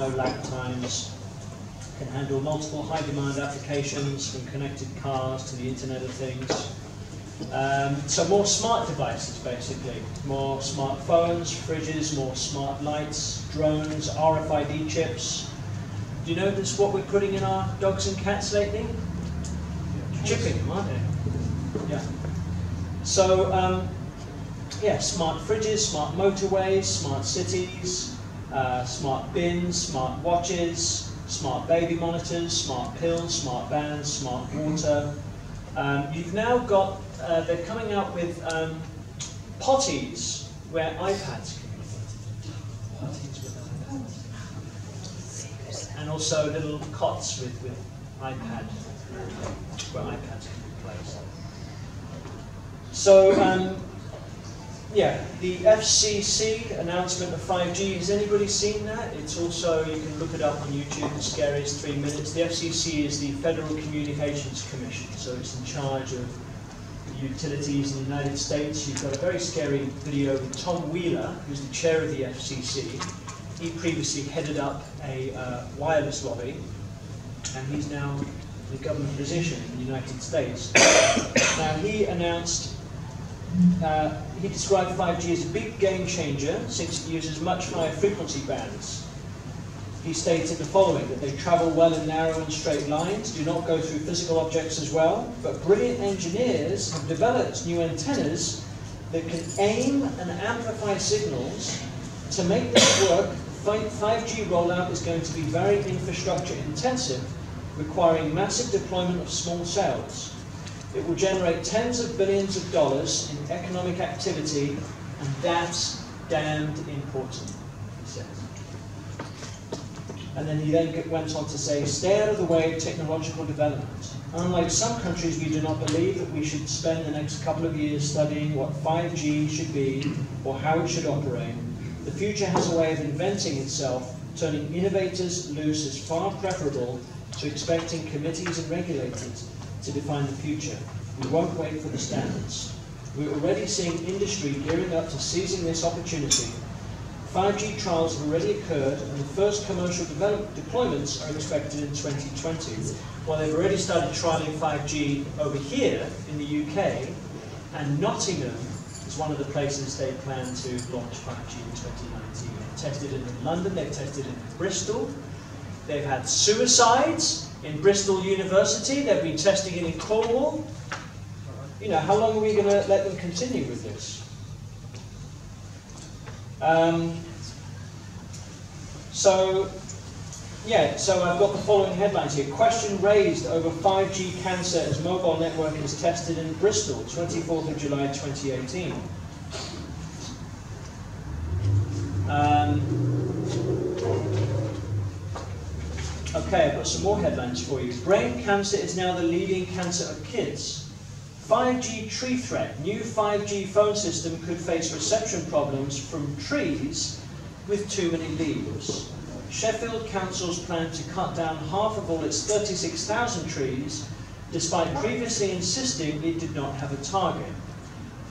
no lag times, can handle multiple high-demand applications from connected cars to the Internet of Things. So more smart devices, basically. More smartphones, fridges, more smart lights, drones, RFID chips. Do you notice what we're putting in our dogs and cats lately? Chipping them, aren't they? Yeah. So, yeah, smart fridges, smart motorways, smart cities, smart bins, smart watches, smart baby monitors, smart pills, smart bands, smart water. You've now got, they're coming out with potties where iPads can be put. Potties with iPads. And also little cots with iPad, where iPads can be placed. So, yeah, the FCC announcement of 5G, has anybody seen that? It's also, you can look it up on YouTube, the scariest 3 minutes. The FCC is the Federal Communications Commission, so it's in charge of utilities in the United States. You've got a very scary video with Tom Wheeler, who's the chair of the FCC. He previously headed up a wireless lobby, and he's now in a government position in the United States. Now, he announced he described 5G as a big game changer since it uses much higher frequency bands. He stated the following, that they travel well in narrow and straight lines, do not go through physical objects as well, but brilliant engineers have developed new antennas that can aim and amplify signals. To make this work, 5G rollout is going to be very infrastructure intensive, requiring massive deployment of small cells. It will generate tens of billions of dollars in economic activity, and that's damned important, he says. And then he went on to say, stay out of the way of technological development. Unlike some countries, we do not believe that we should spend the next couple of years studying what 5G should be or how it should operate. The future has a way of inventing itself. Turning innovators loose is far preferable to expecting committees and regulators to define the future. We won't wait for the standards. We're already seeing industry gearing up to seizing this opportunity. 5G trials have already occurred, and the first commercial deployments are expected in 2020. Well, they've already started trialing 5G over here in the UK, and Nottingham is one of the places they plan to launch 5G in 2019. They've tested it in London, they've tested it in Bristol. They've had suicides in Bristol University, they've been testing it in Cornwall. You know, how long are we going to let them continue with this? So I've got the following headlines here. Question raised over 5G cancer as mobile network is tested in Bristol, 24th of July 2018. Okay, I've got some more headlines for you. Brain cancer is now the leading cancer of kids. 5G tree threat. New 5G phone system could face reception problems from trees with too many leaves. Sheffield Council's plan to cut down half of all its 36,000 trees, despite previously insisting it did not have a target.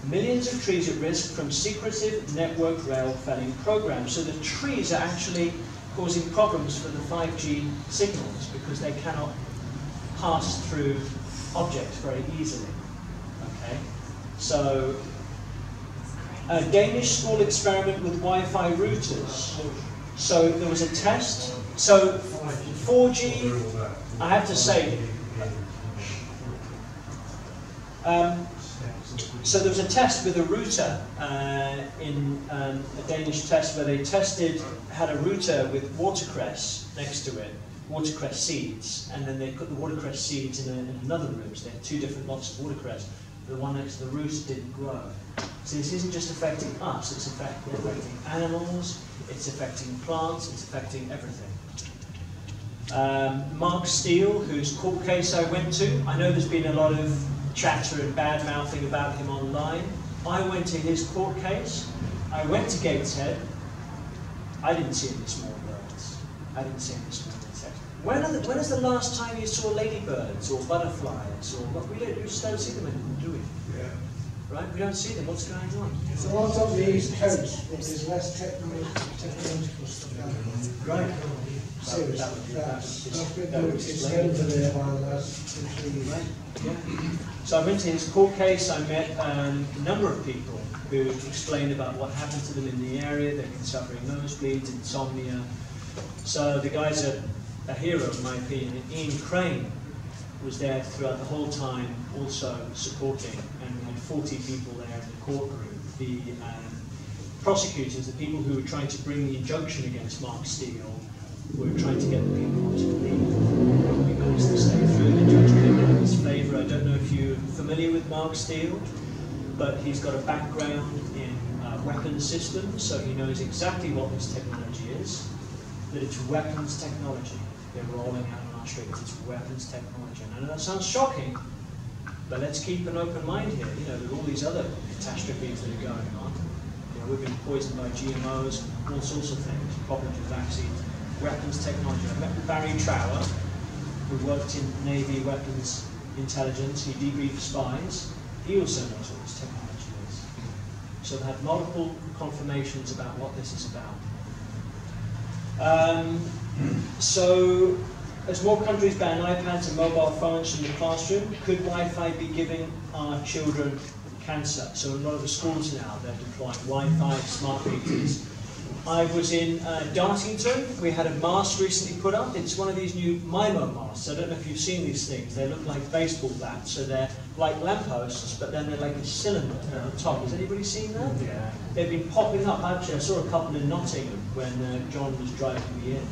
Millions of trees at risk from secretive network rail felling programs. So the trees are actually causing problems for the 5G signals because they cannot pass through objects very easily. Okay, so a Danish school experiment with Wi-Fi routers. So there was a test. So 4G, I have to say, so there was a test with a router in a Danish test where they had a router with watercress next to it, watercress seeds, and then they put the watercress seeds in another room. So they had two different lots of watercress. The one next to the router didn't grow. So this isn't just affecting us, it's affecting animals, it's affecting plants, it's affecting everything. Mark Steele, whose court case I went to, I know there's been a lot of chatter and bad-mouthing about him online. I went to his court case, I went to Gateshead, I didn't see any small birds. I didn't see any small insects. When is the last time you saw ladybirds or butterflies? Or we just don't see them anymore, do we? Yeah. Right? We don't see them. What's going on? So on the East Coast, there's less technological stuff going on. Right. So I went to his court case. I met a number of people who explained about what happened to them in the area. They've been suffering nosebleeds, insomnia. So the guy's a hero, in my opinion. Ian Crane was there throughout the whole time, also supporting, and we had 40 people there in the courtroom. The prosecutors, the people who were trying to bring the injunction against Mark Steele, were trying to get the people to leave. We managed to stay through. The judge came out in his favour. I don't know if you're familiar with Mark Steele, but he's got a background in weapons systems, so he knows exactly what this technology is, that it's weapons technology. They're rolling out on our streets. It's weapons technology. And I know that sounds shocking, but let's keep an open mind here. You know, there are all these other catastrophes that are going on. You know, we've been poisoned by GMOs, all sorts of things, problems with vaccines, weapons technology. I met with Barry Trower, who worked in Navy weapons intelligence. He debriefed spies. He also knows what this technology is. So I've had multiple confirmations about what this is about. So, as more countries ban iPads and mobile phones from the classroom, could Wi-Fi be giving our children cancer? So a lot of the schools now, they're deploying Wi-Fi, smart meters. I was in Dartington. We had a mast recently put up. It's one of these new MIMO masts. I don't know if you've seen these things. They look like baseball bats. So they're like lampposts, but then they're like a cylinder at the top. Has anybody seen that? Yeah. They've been popping up. Actually, I saw a couple in Nottingham when John was driving me in.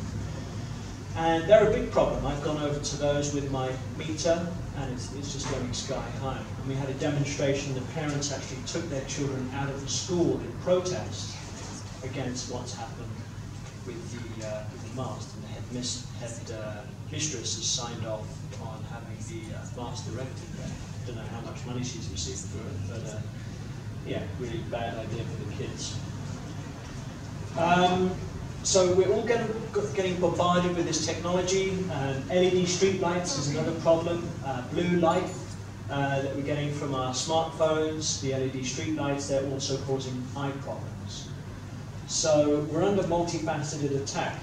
And they're a big problem. I've gone over to those with my meter, and it's just going sky high. And we had a demonstration. The parents actually took their children out of the school in protest against what's happened with the mast. And the head mistress has signed off on having the mast erected there. I don't know how much money she's received for it, but yeah, really bad idea for the kids. So we're all getting bombarded with this technology. LED street lights is another problem. Blue light that we're getting from our smartphones, the LED street lights, they're also causing eye problems. So we're under multifaceted attack.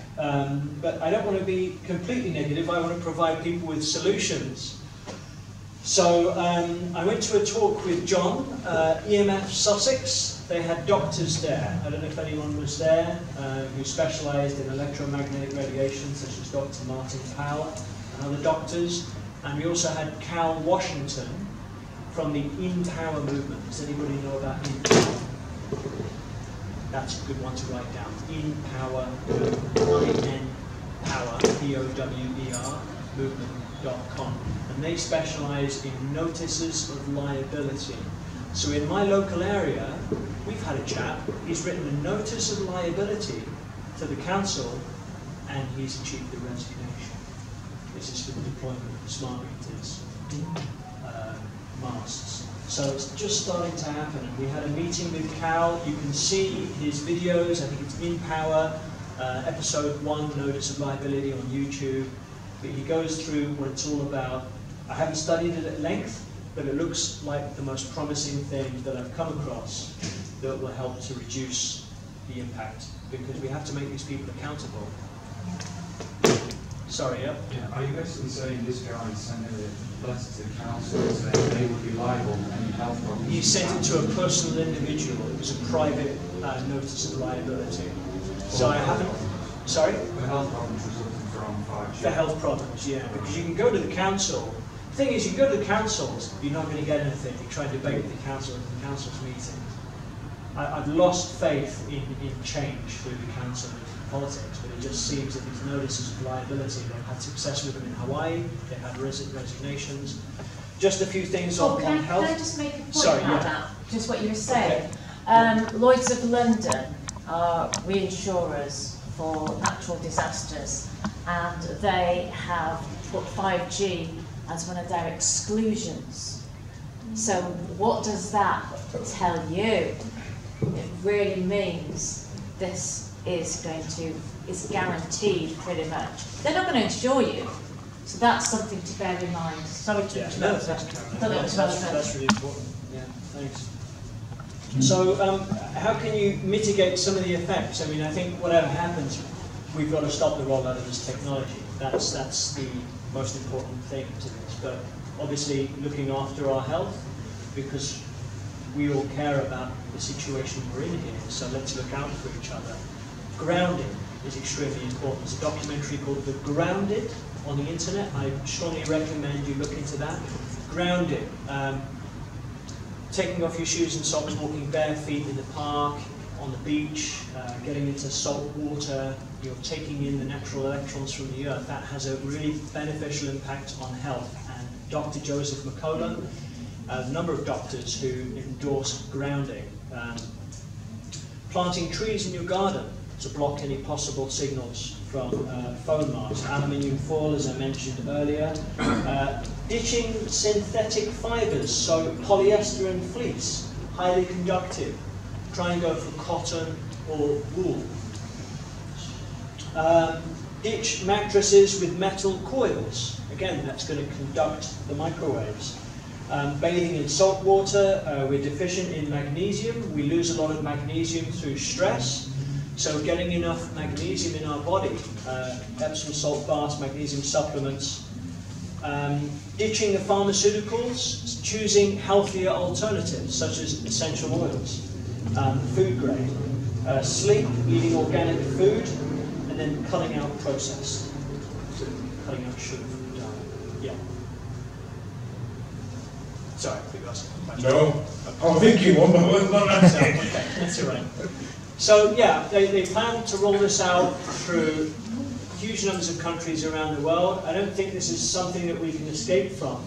But I don't want to be completely negative. I want to provide people with solutions. So I went to a talk with John, EMF Sussex. They had doctors there. I don't know if anyone was there who specialised in electromagnetic radiation, such as Dr. Martin Powell and other doctors. And we also had Cal Washington from the InPower movement. Does anybody know about InPower? That's a good one to write down. InPower, I-N-Power, P-O-W-E-R, movement.com. And they specialise in notices of liability. So in my local area, we've had a chap, he's written a notice of liability to the council, and he's achieved the resignation. This is for the deployment of smart meters, masts. So it's just starting to happen, and we had a meeting with Cal. You can see his videos. I think it's InPower, episode 1, Notice of Liability on YouTube. But he goes through what it's all about. I haven't studied it at length, but it looks like the most promising thing that I've come across that will help to reduce the impact, because we have to make these people accountable. Sorry, yeah? Are you basically saying this guy sent a letter to the council saying they would be liable for any health problems? He sent it to a personal individual. It was a private notice of liability. So I haven't... Sorry? The health problems resulting from 5G. The health problems, yeah. Because you can go to the council. The thing is, you can go to the councils, you're not going to get anything. You try and debate with the council at the council's meetings. I've lost faith in change through the council and politics, but it just seems that these notices of liability, they've had success with them in Hawaii, they've had resignations. Just a few things on health. Can I just make a point about that? Just what you were saying. Okay. Lloyd's of London are reinsurers for natural disasters, and they have put 5G as one of their exclusions. So what does that tell you? It really means this is guaranteed pretty much. They're not going to insure you, so that's something to bear in mind. Sorry to interrupt. That's really important. Yeah, thanks. So how can you mitigate some of the effects? I mean, I think whatever happens, we've got to stop the rollout of this technology. That's the most important thing to this. But obviously looking after our health, because we all care about the situation we're in here, so let's look out for each other. Grounding is extremely important. There's a documentary called The Grounded on the internet. I strongly recommend you look into that. Grounding, taking off your shoes and socks, walking bare feet in the park, on the beach, getting into salt water, you're taking in the natural electrons from the earth. That has a really beneficial impact on health. And Dr. Joseph McCullough, a number of doctors who endorse grounding. Planting trees in your garden to block any possible signals from phone marks. Aluminium foil, as I mentioned earlier. Ditching synthetic fibres, so polyester and fleece, highly conductive. Try and go for cotton or wool. Ditch mattresses with metal coils. Again, that's going to conduct the microwaves. Bathing in salt water, we're deficient in magnesium. We lose a lot of magnesium through stress. So getting enough magnesium in our body, Epsom salt baths, magnesium supplements. Ditching the pharmaceuticals, choosing healthier alternatives such as essential oils, food grade. Sleep, eating organic food, and then cutting out processed. Cutting out sugar from the diet. Yeah. Sorry, I think that's No, I'm thinking one, but I wasn't on that. Okay, that's all right. So yeah, they plan to roll this out through huge numbers of countries around the world. I don't think this is something that we can escape from.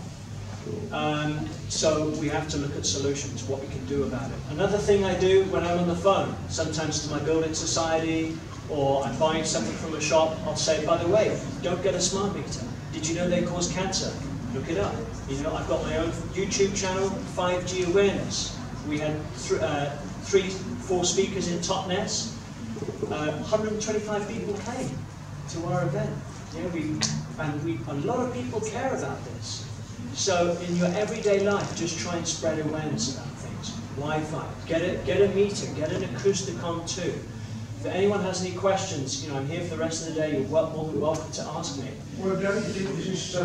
So we have to look at solutions, what we can do about it. Another thing I do when I'm on the phone, sometimes to my building society, or I'm buying something from a shop, I'll say, by the way, don't get a smart meter. Did you know they cause cancer? Look it up. You know, I've got my own YouTube channel, 5G Awareness. We had 4 speakers in Totnes. 125 people came to our event. You know, a lot of people care about this. So in your everyday life, just try and spread awareness about things. Wi-Fi, get a meter, get an Acousticon too. If anyone has any questions, you know, I'm here for the rest of the day. You're more than welcome to ask me. Well, don't you think this is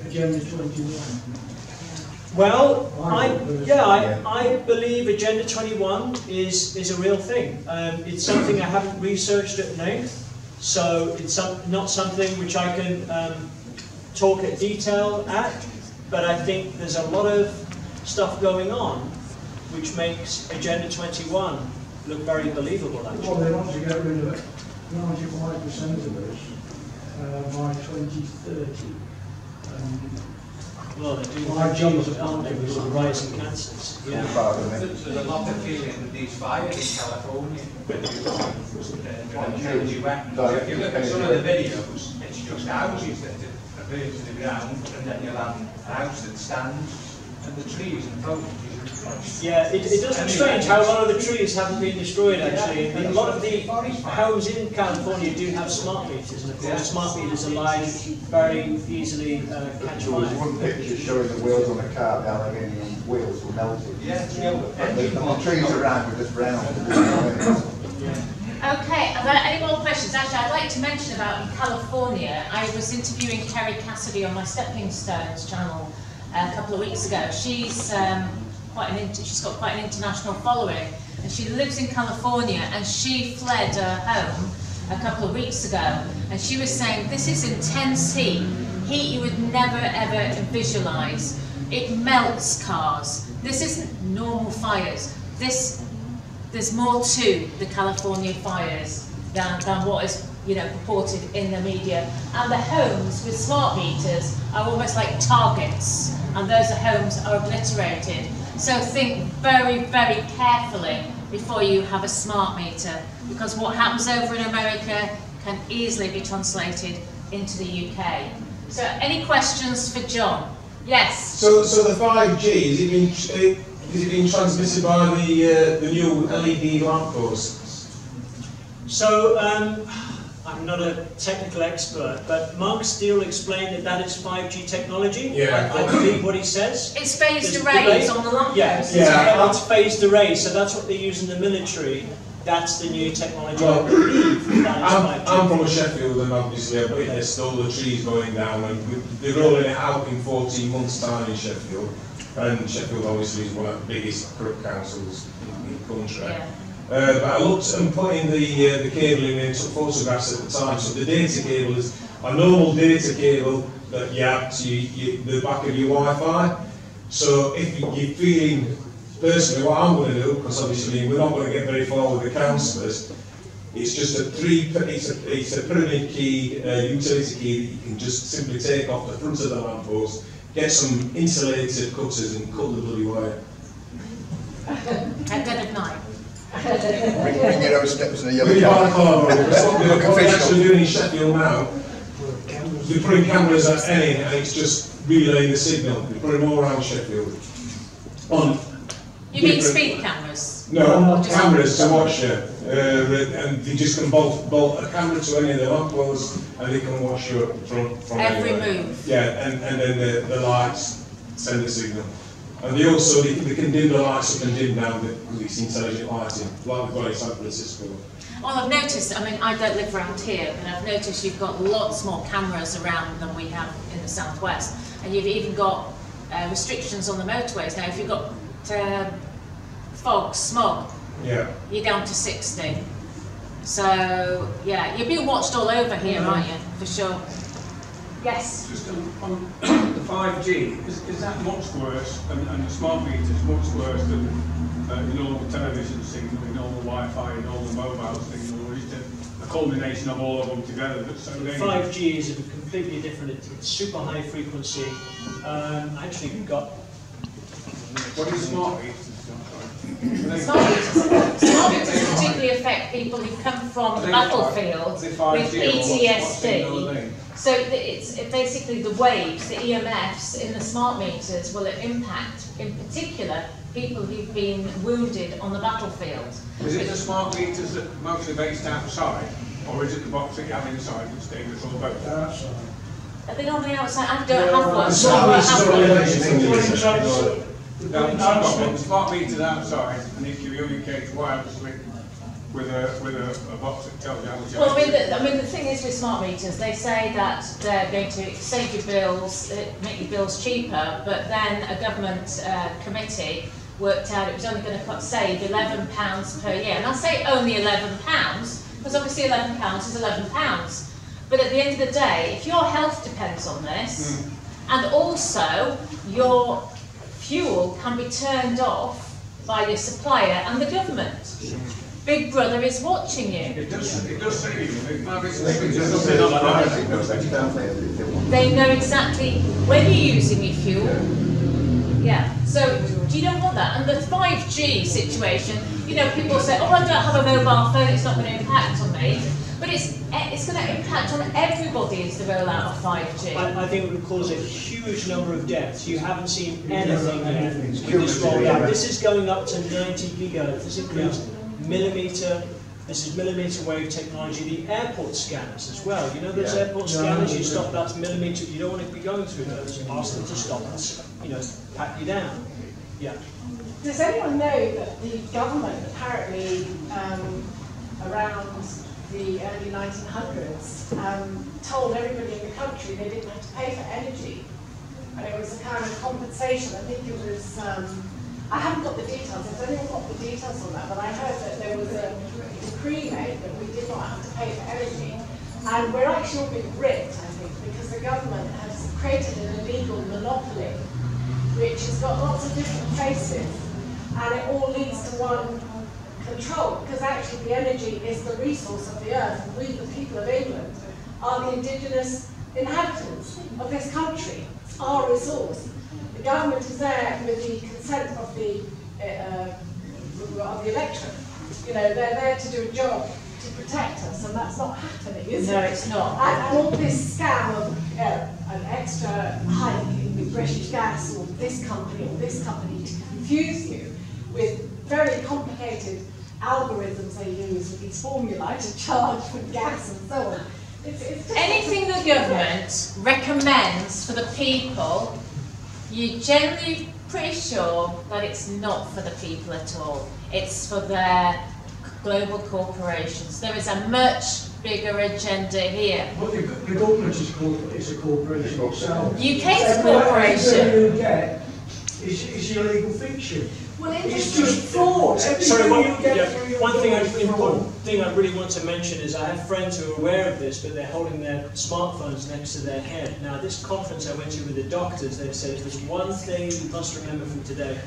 Agenda 21? Well, I believe Agenda 21 is a real thing. It's something I haven't researched at length, so it's not something which I can talk at detail at, but I think there's a lot of stuff going on which makes Agenda 21 look very believable, actually. Well, they want to get rid of 95% of us by 2030. Well, they do a job of it, aren't they, with the rising cancers? Yeah. There's a lot of feeling with these fires in California. If you look at some of the videos, it's just houses that are burned to the ground, and then you'll have a house that stands, and the trees and foliage. Yeah, it does look strange how a lot of the trees haven't been destroyed, actually. A lot of the homes in California do have smart meters, and of course smart meters are live, very easily catch There was fire. one picture showing the wheels on a car, the aluminium wheels were melted. Yeah, The trees around were just brown. Okay, are there any more questions? Actually, I'd like to mention about in California, I was interviewing Kerry Cassidy on my Stepping Stones channel a couple of weeks ago. She's got quite an international following, and she lives in California, and she fled her home a couple of weeks ago, and she was saying this is intense heat you would never ever visualize. It melts cars. This isn't normal fires. There's more to the California fires than what is, you know, purported in the media. And the homes with smart meters are almost like targets, and those homes are obliterated. So think very, very carefully before you have a smart meter, because what happens over in America can easily be translated into the UK. So any questions for John? Yes? So the 5G, is it being transmitted by the new LED lamp posts? So, I'm not a technical expert, but Mark Steele explained that is 5G technology. Yeah. I believe what he says. It's phased There's arrays debate. on the lamp Yes, posts. Yeah. it's phased arrays, so that's what they use in the military. That's the new technology. I believe that is 5G. I'm from Sheffield, and obviously I've witnessed all the trees going down, and they're rolling it out in 14 months' time in Sheffield. And Sheffield obviously is one of the biggest corrupt councils in the country. Yeah. But I looked and put in the cable in and took photographs at the time. So the data cable is a normal data cable that you have to the back of your Wi-Fi. So if you're feeling, personally, what I'm going to do, because obviously we're not going to get very far with the councillors, it's just it's a pyramid key, utility key that you can just simply take off the front of the lamppost, get some insulated cutters and cut the bloody wire. At dead of night. Bring your own steps in a yellow Really car. hardcore, what we're actually doing in Sheffield now, we're putting cameras at any and it's just relaying the signal. We're putting more around Sheffield. You mean speed cameras? No, cameras to watch you. And they just can bolt a camera to any of the lampposts and they can watch you from Every anywhere. move. Yeah, and then the lights send the signal. And they also they can dim the lights up and dim down with this intelligent lighting, like we've got in San Francisco. Well, I've noticed, I mean, I don't live around here, but I've noticed you've got lots more cameras around than we have in the southwest. And you've even got restrictions on the motorways. Now, if you've got fog, smog, Yeah. you're down to 60. So, yeah, you're being watched all over here, aren't you? For sure. Yes? Just on the 5G, is that much worse, and the smart meters much worse than the normal television signal, the normal Wi-Fi, the normal mobile signal, or is it a culmination of all of them together that's so dangerous? 5G is a completely different, it's super high frequency. Actually, we've got... What is smart meters? Smart meters particularly affect people who come from the battlefield with PTSD. So it's basically the waves, the EMFs in the smart meters will impact, in particular, people who've been wounded on the battlefield. Is it the smart meters that are mostly based outside, or is it the box that you have inside that's dangerous, or both? Outside. Are they normally outside? I don't have one. Smart meters outside, and if you communicate wirelessly with a box that tells you how much. Well, I mean, the thing is with smart meters, they say that they're going to save your bills, make your bills cheaper, but then a government committee worked out it was only going to save £11 per year. And I say only £11, because obviously £11 is £11. But at the end of the day, if your health depends on this, and also your fuel can be turned off by your supplier and the government. Big Brother is watching you. It does say They know exactly when you're using your fuel. Yeah. So do you don't want that? And the 5G situation, you know, people say, oh, I don't have a mobile phone, it's not going to impact on me. But it's going to impact on everybody as the rollout of 5G. I think it would cause a huge number of deaths. You haven't seen anything yet with this rollout. This is going up to 90 gigahertz. This includes this is millimeter wave technology. The airport scanners as well. You know those airport scanners, you stop, that's millimeter, you don't want to be going through those. Ask them to stop and, you know, pat you down. Yeah. Does anyone know that the government apparently around the early 1900s told everybody in the country they didn't have to pay for energy, and it was a kind of compensation. I think it was, I haven't got the details, has anyone got the details on that, but I heard that there was a decree made that we did not have to pay for energy, and we're actually all being ripped, I think, because the government has created an illegal monopoly which has got lots of different faces, and it all leads to one control, because actually the energy is the resource of the earth, and we, the people of England, are the indigenous inhabitants of this country. It's our resource. The government is there with the consent of the electorate. You know, they're there to do a job to protect us, and that's not happening, is it? No, it's not. And all this scam of an extra hike with British Gas or this company to confuse you with very complicated algorithms they use with these formulae to charge for gas and so on. It's anything the government recommends for the people, you're generally pretty sure that it's not for the people at all. It's for their global corporations. There is a much bigger agenda here. But the government is a corporation itself. UK's a corporation. Everything you get is illegal fiction. Well, It's just fraud. Sorry, Everything you get through your important thing I really want to mention is I have friends who are aware of this, but they're holding their smartphones next to their head. Now, this conference I went to with the doctors, they said if there's one thing you must remember from today,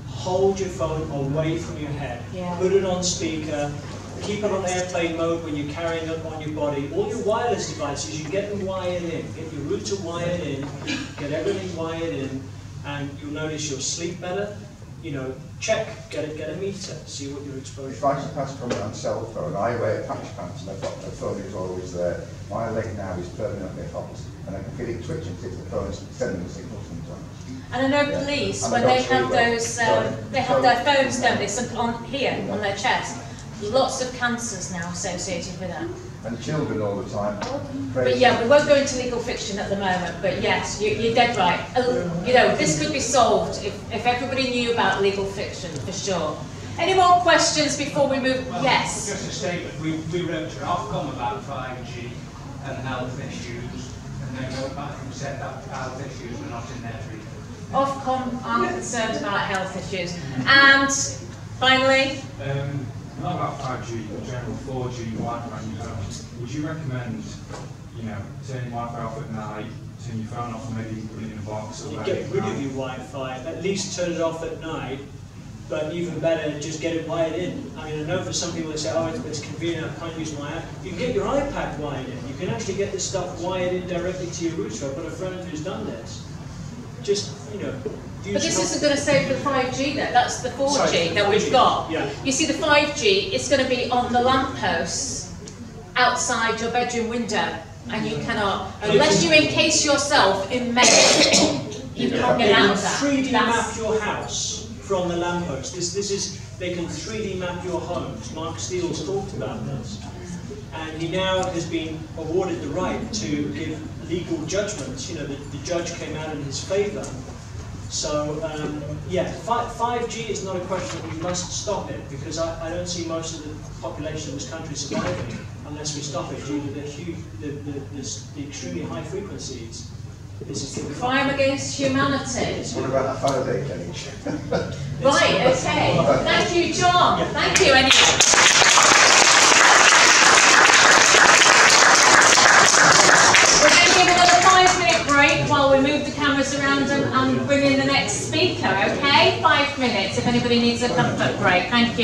hold your phone away from your head. Yeah. Put it on speaker. Keep it on airplane mode when you're carrying it on your body. All your wireless devices, you get them wired in. Get your router wired in. Get everything wired in, and you'll notice you'll sleep better. You know, check, get a meter, see what your exposure is. If I should pass from on cell phone, I wear patch pants and I've got my phone is always there. My leg now is permanently hot and I can feel it twitching if the phone is sending a signal sometimes. And I know police, And when I they don't have sleep well. those, Sorry. they have their phones, don't they, some on here, on their chest. Lots of cancers now associated with that. And children all the time. But yeah, we won't go into legal fiction at the moment, but yes, you're dead right. You know, this could be solved if everybody knew about legal fiction, for sure. Any more questions before we move? Well, Yes. Just a statement. We wrote to Ofcom about 5G and health issues, and they wrote back and said that health issues were not in their treatment. Ofcom are concerned about health issues. And finally, Not about 5G, but general 4G Wi-Fi in your home. Would you recommend, you know, turning Wi-Fi off at night, turn your phone off, and maybe put it in a box or You get rid of your Wi-Fi, at least turn it off at night, but even better, just get it wired in. I mean, I know for some people they say, oh, it's convenient, I can't use my app. You can get your iPad wired in. You can actually get this stuff wired in directly to your router. I've got a friend who's done this. Just, you know, but this isn't going to save the 5G though, that's the 4G Sorry, that we've 4G. got. Yeah. You see the 5G, it's going to be on the lampposts outside your bedroom window, and you cannot, unless you encase yourself in metal, you can't get out of that. 3D map your house from the lamppost. This is, they can 3D map your homes. Mark Steele's talked about this. And he now has been awarded the right to give legal judgments. You know, the judge came out in his favour. So, yeah, 5G is not a question that we must stop it, because I don't see most of the population of this country surviving unless we stop it due to the huge, the extremely high frequencies. This is the Crime against humanity. What about that Faraday cage? Right, okay. Thank you, John. Yeah. Thank you, anyway. We're going to give another 5-minute break while we move the cameras around and bring in the next speaker, okay? 5 minutes if anybody needs a comfort break. Thank you.